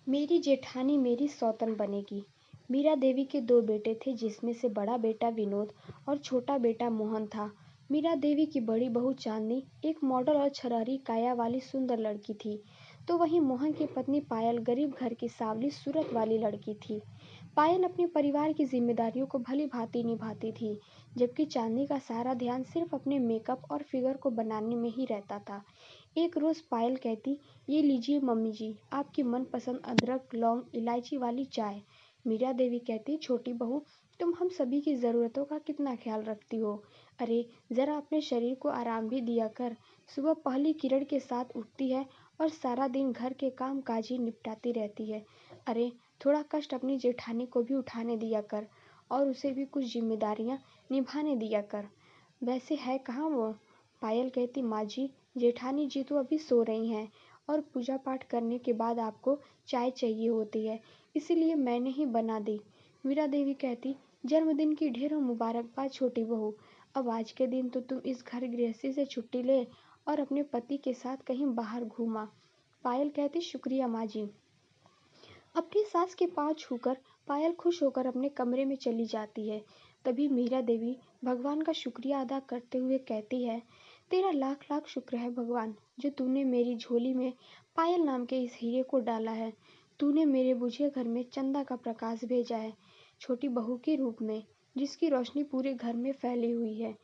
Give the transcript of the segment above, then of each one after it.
मेरी जेठानी मेरी सौतन बनेगी। मीरा देवी के दो बेटे थे, जिसमें से बड़ा बेटा विनोद और छोटा बेटा मोहन था। मीरा देवी की बड़ी बहू चांदनी एक मॉडल और छरारी काया वाली सुंदर लड़की थी, तो वहीं मोहन की पत्नी पायल गरीब घर की सांवली सूरत वाली लड़की थी। पायल अपने परिवार की जिम्मेदारियों को भली भांति निभाती थी, जबकि चांदनी का सारा ध्यान सिर्फ अपने मेकअप और फिगर को बनाने में ही रहता था। एक रोज पायल कहती, ये लीजिए मम्मी जी, आपकी मनपसंद अदरक लौंग इलायची वाली चाय। मीरा देवी कहती, छोटी बहू, तुम हम सभी की जरूरतों का कितना ख्याल रखती हो। अरे जरा अपने शरीर को आराम भी दिया कर। सुबह पहली किरण के साथ उठती है और सारा दिन घर के काम काज ही निपटाती रहती है। अरे थोड़ा कष्ट अपनी जेठानी को भी उठाने दिया कर और उसे भी कुछ जिम्मेदारियां निभाने दिया कर। वैसे है कहाँ वो? पायल कहती, माँ जी, जेठानी जी तो अभी सो रही हैं और पूजा पाठ करने के बाद आपको चाय चाहिए होती है, इसीलिए मैंने ही बना दी। मीरा देवी कहती, जन्मदिन की ढेरों मुबारकबाद छोटी बहू। अब आज के दिन तो तुम इस घर गृहस्थी से छुट्टी ले और अपने पति के साथ कहीं बाहर घूमा। पायल कहती, शुक्रिया माँ जी। अपनी सास के पांव छूकर पायल खुश होकर अपने कमरे में चली जाती है। तभी मीरा देवी भगवान का शुक्रिया अदा करते हुए कहती है, तेरा लाख लाख शुक्र है भगवान, जो तूने मेरी झोली में पायल नाम के इस हीरे को डाला है। तूने मेरे बुझे घर में चंदा का प्रकाश भेजा है, छोटी बहू के रूप में, जिसकी रोशनी पूरे घर में फैली हुई है।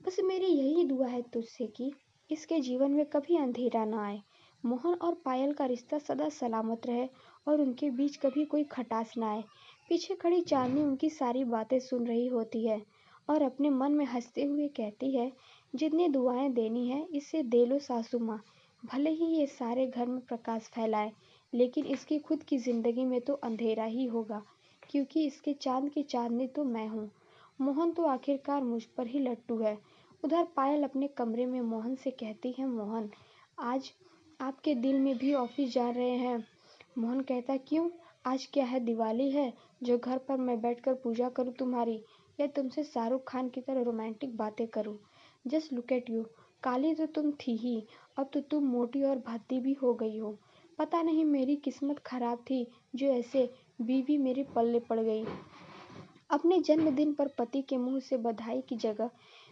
बस मेरी यही दुआ है तुझसे कि इसके जीवन में कभी अंधेरा ना आए, मोहन और पायल का रिश्ता सदा सलामत रहे और उनके बीच कभी कोई खटास ना आए। पीछे खड़ी चांदनी उनकी सारी बातें सुन रही होती है और अपने मन में हंसते हुए कहती है, जितनी दुआएं देनी है इससे दे लो सासू माँ। भले ही ये सारे घर में प्रकाश फैलाए, लेकिन इसकी खुद की जिंदगी में तो अंधेरा ही होगा, क्योंकि इसके चांद की चांदनी तो मैं हूँ। मोहन तो आखिरकार मुझ पर ही लट्टू है। उधर पायल अपने कमरे में मोहन से कहती है, मोहन, आज आपके दिल में भी ऑफिस जा रहे हैं? मोहन कहता, क्यों, आज क्या है, दिवाली है जो घर पर मैं बैठकर पूजा करूं तुम्हारी, या तुमसे शाहरुख खान की तरह रोमांटिक बातें करूं? जस्ट लुक एट यू, काली तो तुम थी ही, अब तो तुम मोटी और भद्दी भी हो गई हो। पता नहीं मेरी किस्मत खराब थी जो ऐसे बीवी मेरे पल्ले पड़ गई। अपने जन्मदिन पर पति के मुंह से बधाई की जगह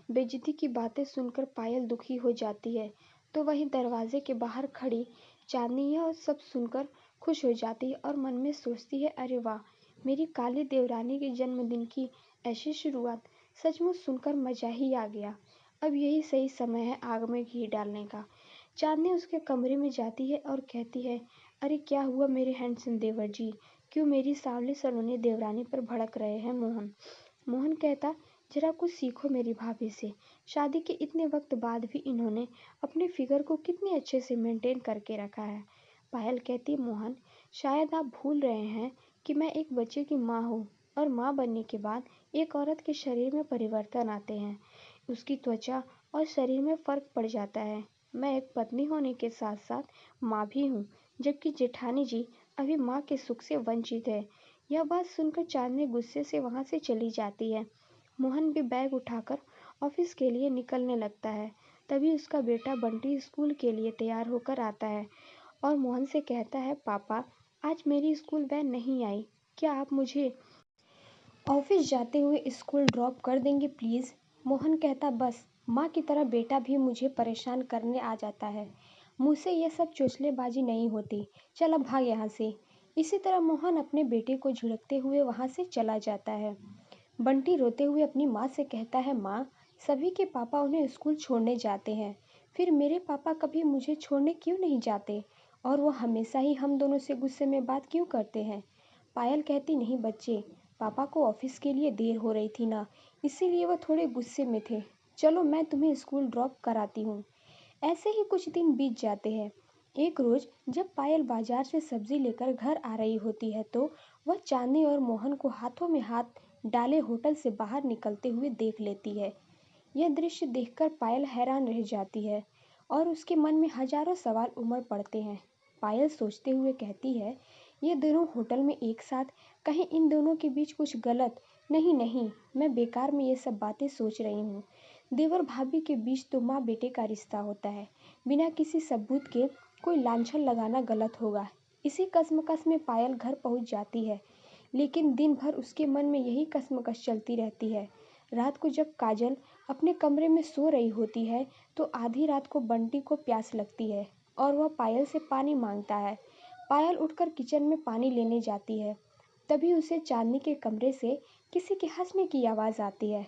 बेइज्जती की बातें सुनकर पायल दुखी हो जाती है, तो वहीं दरवाजे के बाहर खड़ी चांदनी यह सब सुनकर खुश हो जाती है और मन में सोचती है, अरे वाह, मेरी काली देवरानी के जन्मदिन की ऐसी शुरुआत, सचमुच सुनकर मजा ही आ गया। अब यही सही समय है आग में घी डालने का। चांदनी उसके कमरे में जाती है और कहती है, अरे क्या हुआ मेरे हैंडसम देवर जी, क्यों मेरी सांवली सलोनी देवरानी पर भड़क रहे हैं मोहन? मोहन कहता, जरा कुछ सीखो मेरी भाभी से। शादी के इतने वक्त बाद भी इन्होंने अपने फिगर को कितने अच्छे से मेंटेन करके रखा है। पायल कहती, मोहन, शायद आप भूल रहे हैं कि मैं एक बच्चे की माँ हूँ और माँ बनने के बाद एक औरत के शरीर में परिवर्तन आते हैं, उसकी त्वचा और शरीर में फर्क पड़ जाता है। मैं एक पत्नी होने के साथ साथ माँ भी हूँ, जबकि जेठानी जी अभी माँ के सुख से वंचित है। यह बात सुनकर चांदनी गुस्से से वहां से चली जाती है। मोहन भी बैग उठाकर ऑफिस के लिए निकलने लगता है। तभी उसका बेटा बंटी स्कूल के लिए तैयार होकर आता है और मोहन से कहता है, पापा, आज मेरी स्कूल वैन नहीं आई, क्या आप मुझे ऑफिस जाते हुए स्कूल ड्रॉप कर देंगे प्लीज़? मोहन कहता, बस माँ की तरह बेटा भी मुझे परेशान करने आ जाता है, मुझसे ये सब चोचलेबाजी नहीं होती, चल अब भाग यहाँ से। इसी तरह मोहन अपने बेटे को झिड़कते हुए वहाँ से चला जाता है। बंटी रोते हुए अपनी माँ से कहता है, माँ, सभी के पापा उन्हें स्कूल छोड़ने जाते हैं, फिर मेरे पापा कभी मुझे छोड़ने क्यों नहीं जाते, और वो हमेशा ही हम दोनों से गुस्से में बात क्यों करते हैं? पायल कहती, नहीं बच्चे, पापा को ऑफिस के लिए देर हो रही थी ना, इसीलिए वो थोड़े गुस्से में थे। चलो मैं तुम्हें स्कूल ड्रॉप कराती हूँ। ऐसे ही कुछ दिन बीत जाते हैं। एक रोज जब पायल बाजार से सब्जी लेकर घर आ रही होती है, तो वह चांदनी और मोहन को हाथों में हाथ डाले होटल से बाहर निकलते हुए देख लेती है। यह दृश्य देखकर पायल हैरान रह जाती है और उसके मन में हजारों सवाल उमड़ पड़ते हैं। पायल सोचते हुए कहती है, ये दोनों होटल में एक साथ, कहीं इन दोनों के बीच कुछ गलत? नहीं नहीं, मैं बेकार में ये सब बातें सोच रही हूँ। देवर भाभी के बीच तो माँ बेटे का रिश्ता होता है, बिना किसी सबूत के कोई लांछन लगाना गलत होगा। इसी कश्मकश में पायल घर पहुंच जाती है, लेकिन दिन भर उसके मन में यही कश्मकश चलती रहती है। रात को जब काजल अपने कमरे में सो रही होती है, तो आधी रात को बंटी को प्यास लगती है और वह पायल से पानी मांगता है। पायल उठकर किचन में पानी लेने जाती है। तभी उसे चांदनी के कमरे से किसी के हंसने की आवाज़ आती है।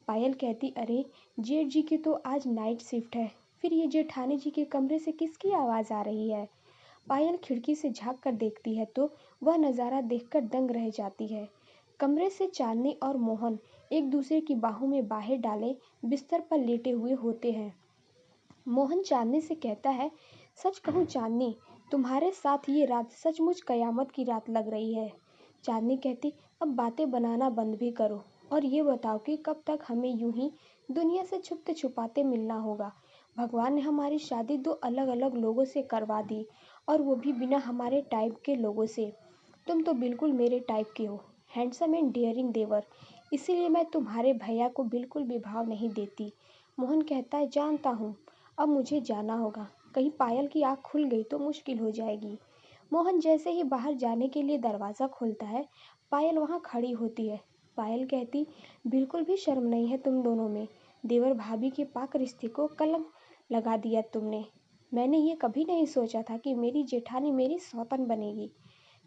पायल कहती, अरे जेठ जी की तो आज नाइट शिफ्ट है, फिर ये जेठानी जी के कमरे से किसकी आवाज़ आ रही है। पायल खिड़की से झांक कर देखती है तो वह नज़ारा देखकर दंग रह जाती है। कमरे से चांदनी और मोहन एक दूसरे की बाहों में बाहें डाले बिस्तर पर लेटे हुए होते हैं। मोहन चांदनी से कहता है, सच कहूँ चांदनी, तुम्हारे साथ ये रात सचमुच कयामत की रात लग रही है। चांदनी कहती, अब बातें बनाना बंद भी करो और ये बताओ कि कब तक हमें यूं ही दुनिया से छुपते छुपाते मिलना होगा। भगवान ने हमारी शादी दो अलग अलग लोगों से करवा दी, और वो भी बिना हमारे टाइप के लोगों से। तुम तो बिल्कुल मेरे टाइप के हो, हैंडसम एंड डेयरिंग देवर, इसीलिए मैं तुम्हारे भैया को बिल्कुल भी भाव नहीं देती। मोहन कहता है, जानता हूँ, अब मुझे जाना होगा, कहीं पायल की आँख खुल गई तो मुश्किल हो जाएगी। मोहन जैसे ही बाहर जाने के लिए दरवाज़ा खोलता है, पायल वहाँ खड़ी होती है। पायल कहती, बिल्कुल भी शर्म नहीं है तुम दोनों में, देवर भाभी के पाक रिश्ते को कलंक लगा दिया तुमने। मैंने ये कभी नहीं सोचा था कि मेरी जेठानी मेरी सौतन बनेगी।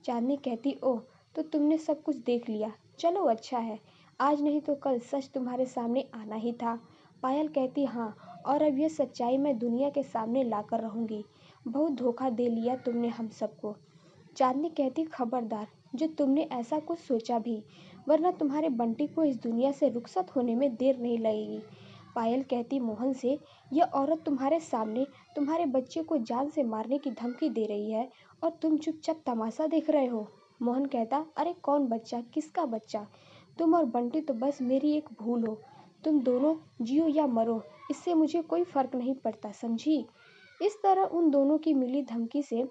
चांदनी कहती, ओह, तो तुमने सब कुछ देख लिया, चलो अच्छा है, आज नहीं तो कल सच तुम्हारे सामने आना ही था। पायल कहती, हाँ, और अब ये सच्चाई मैं दुनिया के सामने लाकर रहूंगी। बहुत धोखा दे लिया तुमने हम सबको। चांदनी कहती, खबरदार जो तुमने ऐसा कुछ सोचा भी, वरना तुम्हारे बंटी को इस दुनिया से रुखसत होने में देर नहीं लगेगी। पायल कहती मोहन से, यह औरत तुम्हारे सामने तुम्हारे बच्चे को जान से मारने की धमकी दे रही है और तुम चुपचाप तमाशा देख रहे हो। मोहन कहता, अरे कौन बच्चा, किसका बच्चा, तुम और बंटी तो बस मेरी एक भूल हो। तुम दोनों जियो या मरो, इससे मुझे कोई फर्क नहीं पड़ता, समझी। इस तरह उन दोनों की मिली धमकी से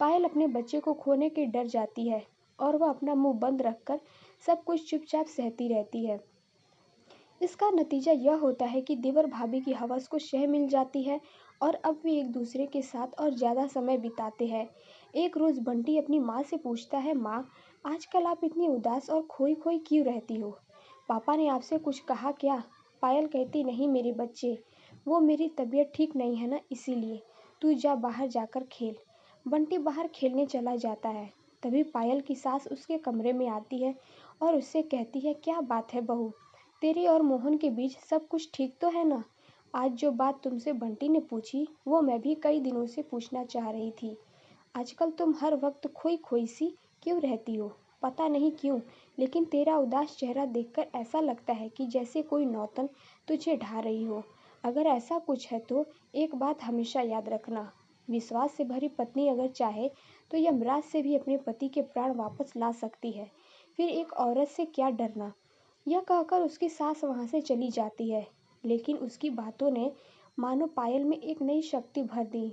पायल अपने बच्चे को खोने के डर जाती है और वह अपना मुंह बंद रखकर सब कुछ चुपचाप सहती रहती है। इसका नतीजा यह होता है कि देवर भाभी की हवस को शह मिल जाती है और अब वे एक दूसरे के साथ और ज़्यादा समय बिताते हैं। एक रोज़ बंटी अपनी माँ से पूछता है, माँ, आजकल आप इतनी उदास और खोई खोई क्यों रहती हो? पापा ने आपसे कुछ कहा क्या? पायल कहती, नहीं मेरे बच्चे, वो मेरी तबीयत ठीक नहीं है ना, इसीलिए। तू जा बाहर जाकर खेल। बंटी बाहर खेलने चला जाता है। तभी पायल की सास उसके कमरे में आती है और उससे कहती है, क्या बात है बहू, तेरे और मोहन के बीच सब कुछ ठीक तो है ना? आज जो बात तुमसे बंटी ने पूछी वो मैं भी कई दिनों से पूछना चाह रही थी। आजकल तुम हर वक्त खोई खोई सी क्यों रहती हो? पता नहीं क्यों, लेकिन तेरा उदास चेहरा देखकर ऐसा लगता है कि जैसे कोई नौतन तुझे ढा रही हो। अगर ऐसा कुछ है तो एक बात हमेशा याद रखना, विश्वास से भरी पत्नी अगर चाहे तो यमराज से भी अपने पति के प्राण वापस ला सकती है। फिर एक औरत से क्या डरना। यह कहकर उसकी सास वहाँ से चली जाती है, लेकिन उसकी बातों ने मानो पायल में एक नई शक्ति भर दी।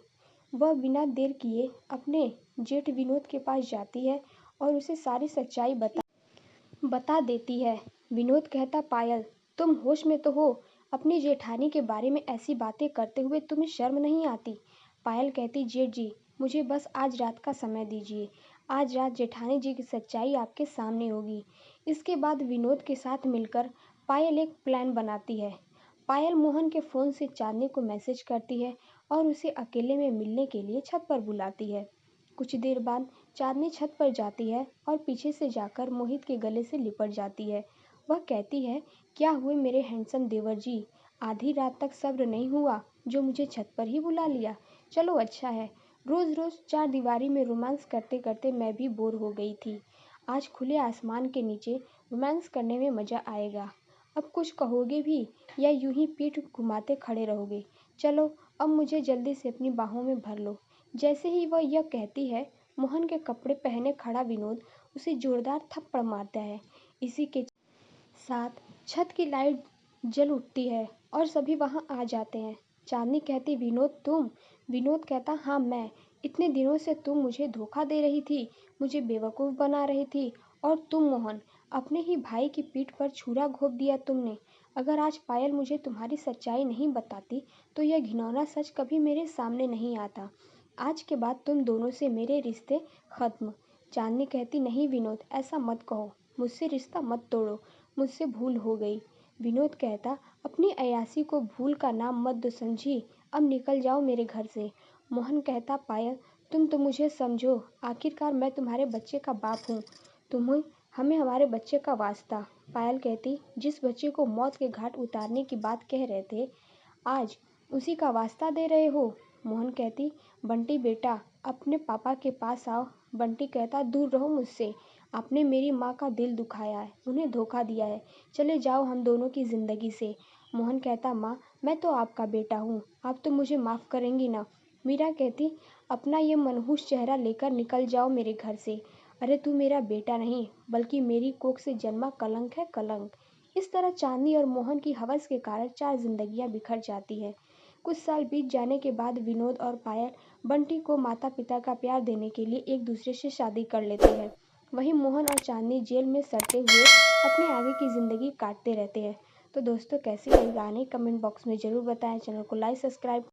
वह बिना देर किए अपने जेठ विनोद के पास जाती है और उसे सारी सच्चाई बता देती है। विनोद कहता, पायल, तुम होश में तो हो? अपनी जेठानी के बारे में ऐसी बातें करते हुए तुम्हें शर्म नहीं आती? पायल कहती, जेठ जी, मुझे बस आज रात का समय दीजिए। आज रात जेठानी जी की सच्चाई आपके सामने होगी। इसके बाद विनोद के साथ मिलकर पायल एक प्लान बनाती है। पायल मोहन के फ़ोन से चांदनी को मैसेज करती है और उसे अकेले में मिलने के लिए छत पर बुलाती है। कुछ देर बाद चांदनी छत पर जाती है और पीछे से जाकर मोहित के गले से लिपट जाती है। वह कहती है, क्या हुए मेरे हैंडसम देवर जी, आधी रात तक सब्र नहीं हुआ जो मुझे छत पर ही बुला लिया। चलो अच्छा है, रोज़ रोज़ चार दीवारी में रोमांस करते करते मैं भी बोर हो गई थी। आज खुले आसमान के नीचे रोमांस करने में मज़ा आएगा। अब कुछ कहोगे भी या यूं ही पीठ घुमाते खड़े रहोगे? चलो अब मुझे जल्दी से अपनी बाहों में भर लो। जैसे ही वह यह कहती है, मोहन के कपड़े पहने खड़ा विनोद उसे जोरदार थप्पड़ मारता है। इसी के साथ छत की लाइट जल उठती है और सभी वहां आ जाते हैं। चांदनी कहती, विनोद तुम? विनोद कहता, हाँ मैं। इतने दिनों से तुम मुझे धोखा दे रही थी, मुझे बेवकूफ़ बना रही थी, और तुम मोहन, अपने ही भाई की पीठ पर छुरा घोंप दिया तुमने। अगर आज पायल मुझे तुम्हारी सच्चाई नहीं बताती तो यह घिनौना सच कभी मेरे सामने नहीं आता। आज के बाद तुम दोनों से मेरे रिश्ते खत्म। चांदनी कहती, नहीं विनोद, ऐसा मत कहो, मुझसे रिश्ता मत तोड़ो, मुझसे भूल हो गई। विनोद कहता, अपनी अय्यासी को भूल का नाम मत दो समझी, अब निकल जाओ मेरे घर से। मोहन कहता, पायल तुम तो मुझे समझो, आखिरकार मैं तुम्हारे बच्चे का बाप हूँ, तुम्हें हमें हमारे बच्चे का वास्ता। पायल कहती, जिस बच्चे को मौत के घाट उतारने की बात कह रहे थे, आज उसी का वास्ता दे रहे हो। मोहन कहती, बंटी बेटा अपने पापा के पास आओ। बंटी कहता, दूर रहो मुझसे, आपने मेरी माँ का दिल दुखाया है, उन्हें धोखा दिया है, चले जाओ हम दोनों की ज़िंदगी से। मोहन कहता, माँ मैं तो आपका बेटा हूँ, आप तो मुझे माफ़ करेंगी ना। मीरा कहती, अपना ये मनहूस चेहरा लेकर निकल जाओ मेरे घर से। अरे तू मेरा बेटा नहीं, बल्कि मेरी कोख से जन्मा कलंक है, कलंक। इस तरह चांदनी और मोहन की हवस के कारण 4 जिंदगियां बिखर जाती है। कुछ साल बीत जाने के बाद विनोद और पायल बंटी को माता पिता का प्यार देने के लिए एक दूसरे से शादी कर लेते हैं। वहीं मोहन और चांदनी जेल में सड़ते हुए अपने आगे की ज़िंदगी काटते रहते हैं। तो दोस्तों, कैसी लगी कहानी कमेंट बॉक्स में ज़रूर बताएं। चैनल को लाइक सब्सक्राइब